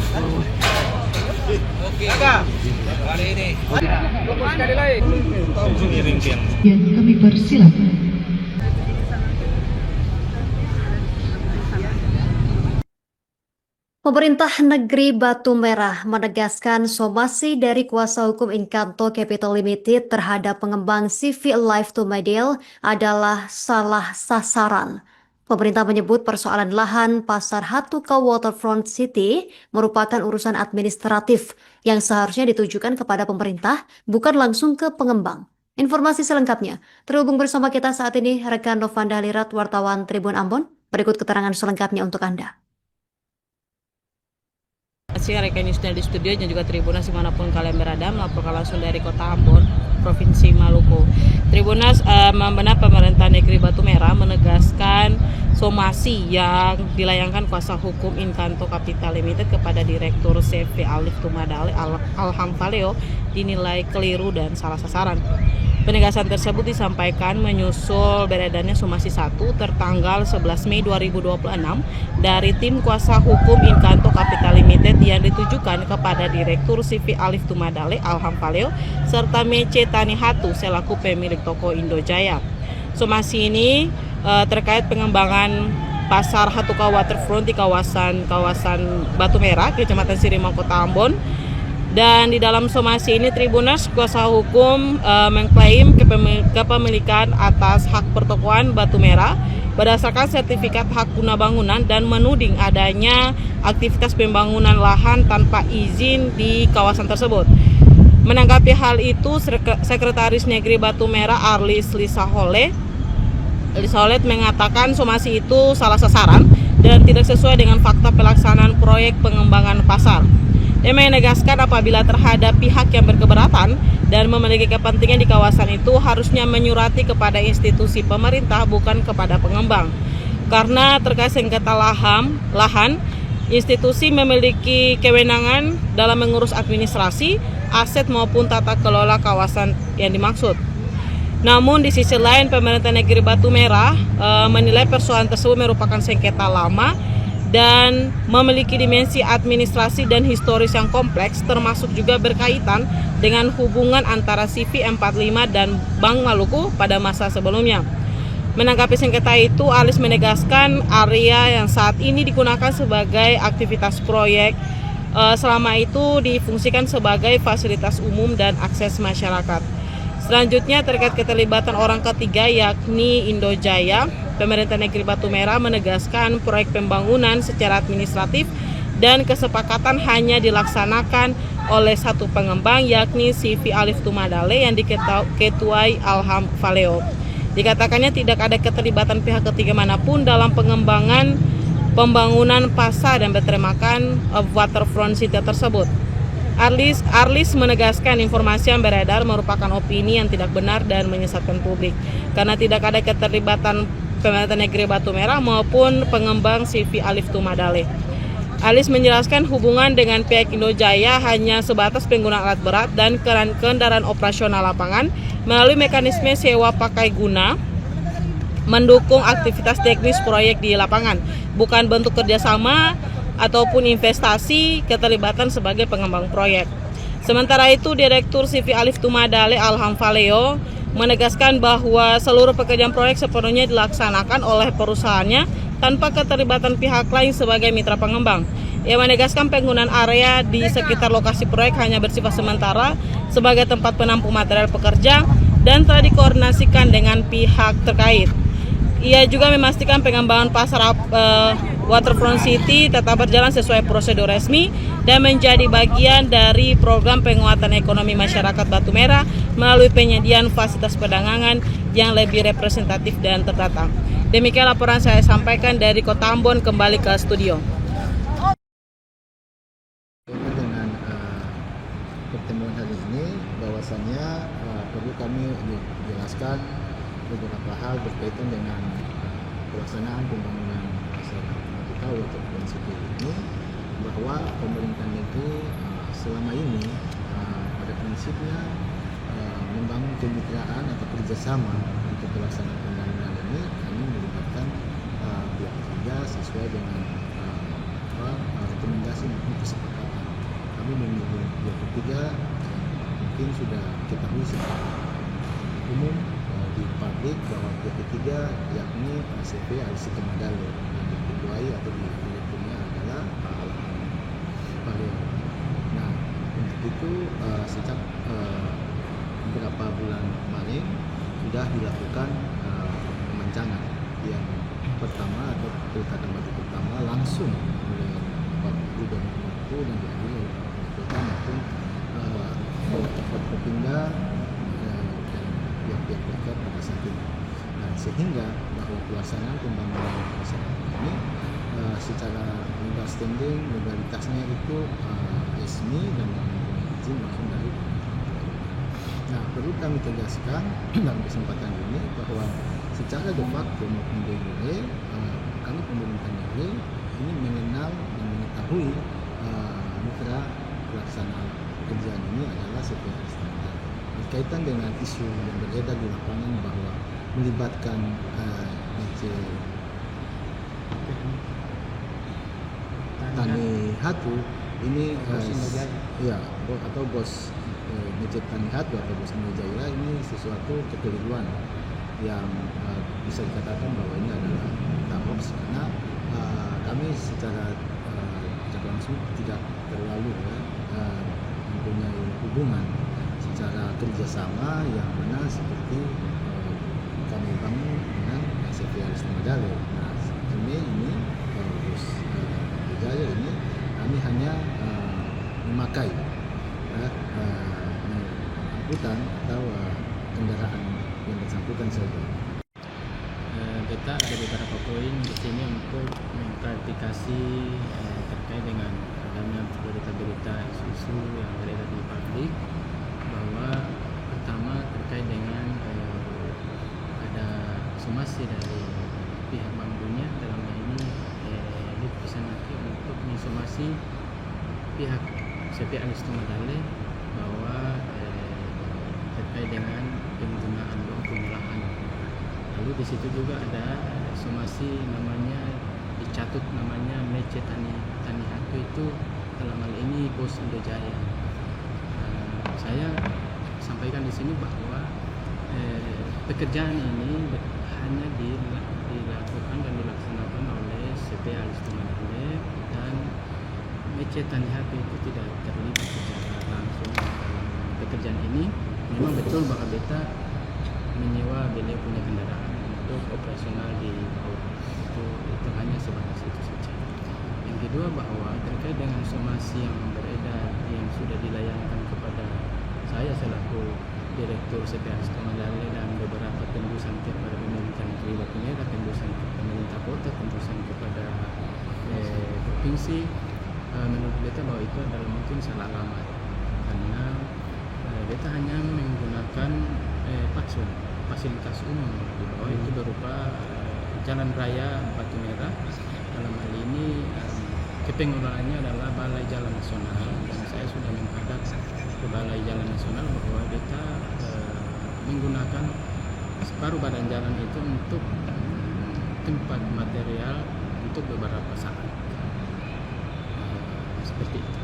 Oke. Hari ini. Sekali lagi. Ya, kami persilakan. Pemerintah Negeri Batu Merah menegaskan somasi dari kuasa hukum Inkanto Capital Limited terhadap pengembang CV Life to Medial adalah salah sasaran. Pemerintah menyebut persoalan lahan pasar Hatuka Waterfront City merupakan urusan administratif yang seharusnya ditujukan kepada pemerintah, bukan langsung ke pengembang. Informasi selengkapnya terhubung bersama kita saat ini rekan Novanda Lirat, wartawan Tribun Ambon. Berikut keterangan selengkapnya untuk Anda. Rekan Newsnya di studio dan juga Tribunas dimanapun kalian berada, melaporkan langsung dari Kota Ambon, Provinsi Maluku. Tribunas membenar pemerintah negeri Batu Merah menegaskan somasi yang dilayangkan kuasa hukum Inkanto Capital Limited kepada Direktur CV Alif Tumadale Alham Faleo dinilai keliru dan salah sasaran. Penegasan tersebut disampaikan menyusul beredarnya somasi 1 tertanggal 11 Mei 2026 dari tim kuasa hukum Inkanto Capital Limited yang ditujukan kepada Direktur CV Alif Tumadale Alham Faleo serta Mece Tanihatu selaku pemilik toko Indojaya. Somasi ini terkait pengembangan pasar Hatuka Waterfront di kawasan Batu Merah, Kecamatan Sirimau, Kota Ambon. Dan di dalam somasi ini Tribunas kuasa hukum mengklaim kepemilikan atas hak pertokoan Batu Merah berdasarkan sertifikat hak guna bangunan dan menuding adanya aktivitas pembangunan lahan tanpa izin di kawasan tersebut. Menanggapi hal itu, Sekretaris Negeri Batu Merah Arlis Lisaholet mengatakan somasi itu salah sasaran dan tidak sesuai dengan fakta pelaksanaan proyek pengembangan pasar. Dia menegaskan apabila terhadap pihak yang berkeberatan dan memiliki kepentingan di kawasan itu harusnya menyurati kepada institusi pemerintah bukan kepada pengembang. Karena terkait sengketa lahan, institusi memiliki kewenangan dalam mengurus administrasi, aset maupun tata kelola kawasan yang dimaksud. Namun di sisi lain pemerintah negeri Batu Merah menilai persoalan tersebut merupakan sengketa lama dan memiliki dimensi administrasi dan historis yang kompleks, termasuk juga berkaitan dengan hubungan antara CV 45 dan Bank Maluku pada masa sebelumnya. Menanggapi sengketa itu, Alis menegaskan area yang saat ini digunakan sebagai aktivitas proyek selama itu difungsikan sebagai fasilitas umum dan akses masyarakat. Selanjutnya terkait keterlibatan orang ketiga yakni Indojaya, pemerintah negeri Batu Merah menegaskan proyek pembangunan secara administratif dan kesepakatan hanya dilaksanakan oleh satu pengembang yakni CV Alif Tumadale yang diketuai Alham Faleo. Dikatakannya tidak ada keterlibatan pihak ketiga manapun dalam pengembangan pembangunan pasar dan bertemakan Waterfront City tersebut. Arlis menegaskan informasi yang beredar merupakan opini yang tidak benar dan menyesatkan publik karena tidak ada keterlibatan pemerintah negeri Batu Merah maupun pengembang CV Alif Tumadale. Alis menjelaskan hubungan dengan pihak Indojaya hanya sebatas penggunaan alat berat dan kendaraan operasional lapangan melalui mekanisme sewa pakai guna mendukung aktivitas teknis proyek di lapangan, bukan bentuk kerjasama ataupun investasi keterlibatan sebagai pengembang proyek. Sementara itu, Direktur CV Alif Tumadale Alham Faleo menegaskan bahwa seluruh pekerjaan proyek sepenuhnya dilaksanakan oleh perusahaannya tanpa keterlibatan pihak lain sebagai mitra pengembang. Ia menegaskan penggunaan area di sekitar lokasi proyek hanya bersifat sementara sebagai tempat penampung material pekerja dan telah dikoordinasikan dengan pihak terkait. Ia juga memastikan pengembangan pasar Waterfront City tetap berjalan sesuai prosedur resmi dan menjadi bagian dari program penguatan ekonomi masyarakat Batu Merah melalui penyediaan fasilitas perdagangan yang lebih representatif dan terdata. Demikian laporan saya sampaikan dari Kota Ambon, kembali ke studio. Dengan pertemuan hari ini bahwasannya perlu kami jelaskan beberapa hal berkaitan dengan pelaksanaan pembangunan pasar Hatuka Waterfront City ini, bahwa pemerintah negeri selama ini pada prinsipnya membangun kemitraan atau kerjasama untuk pelaksanaan pembangunan ini. Kami melibatkan pihak ketiga sesuai dengan rekomendasi maupun kesepakatan 23 mungkin sudah ketahui secara umum di publik bahwa PP3 yakni CV Alisito Madale yang diketuai atau direkturnya adalah Pak Alham Paleo. Nah, untuk itu sejak beberapa bulan kemarin sudah dilakukan pemancangan yang pertama atau pilkada maju pertama langsung oleh Pak Gubernur Maluku dan diadili oleh Pak Wali Kota maupun Forkopimda dan pihak-pihak terkait pada saat ini. Nah, sehingga bahwa pelaksanaan pembangunan masyarakat ini secara legal standing, legalitasnya itu resmi dan mempunyai izin langsung dari Nah, perlu kami tegaskan dalam kesempatan ini bahwa secara de facto maupun de jure kami pemerintah negeri ini mengenal dan mengetahui mitra pelaksana pekerjaan ini adalah CV Alisito Madale. Berkaitan dengan isu yang beredar di lapangan bahwa melibatkan Tani Hatu ini atau bos Mecet Tani Hatu atau bos Jaira ini sesuatu kekeliruan yang bisa dikatakan bahwa ini adalah hoax karena kami secara langsung tidak terlalu mempunyai hubungan secara kerjasama yang mana seperti kami bangun dengan CV Alisito Madale. Nah, ini bos Jaya ini kami hanya memakai angkutan atau kendaraan yang bersangkutan saja. Kita ada beberapa poin di sini untuk mengklarifikasi terkait dengan adanya berita-berita isu yang beredar di publik, bahwa pertama terkait dengan ada somasi dari pihak Bank Dunia, dalam hal ini Division Naki untuk mensomasi pihak CV Alisito Madale bahwa terkait dengan penggunaan uang pengolahan. Lalu di situ juga ada somasi namanya dicatut namanya Mecet Tani Hatu itu dalam hal ini bos Indojaya. Saya sampaikan di sini bahwa pekerjaan ini hanya dilakukan dan dilaksanakan oleh CV Alisito Madale dan Mecet Tani Hatu itu tidak terlibat secara langsung dalam pekerjaan ini. Memang betul bahwa beta menyewa beliau punya kendaraan untuk operasional di bawah, itu hanya sebatas itu saja. Yang kedua, bahwa terkait dengan somasi yang beredar yang sudah dilayangkan kepada saya selaku Direktur CV Alisito Madale dan beberapa tembusan kepada pemerintah negeri Batu-Merah, tembusan ke pemerintah kota, tembusan kepada provinsi, menurut beta bahwa itu adalah mungkin salah alamat, karena beta hanya menggunakan fasilitas umum di bawah itu berupa jalan raya Batu-Merah. Dalam hal ini kepengelolaannya adalah Balai Jalan Nasional, dan saya sudah menghadap ke Balai Jalan Nasional bahwa beta menggunakan separuh badan jalan itu untuk tempat material untuk beberapa saat seperti itu.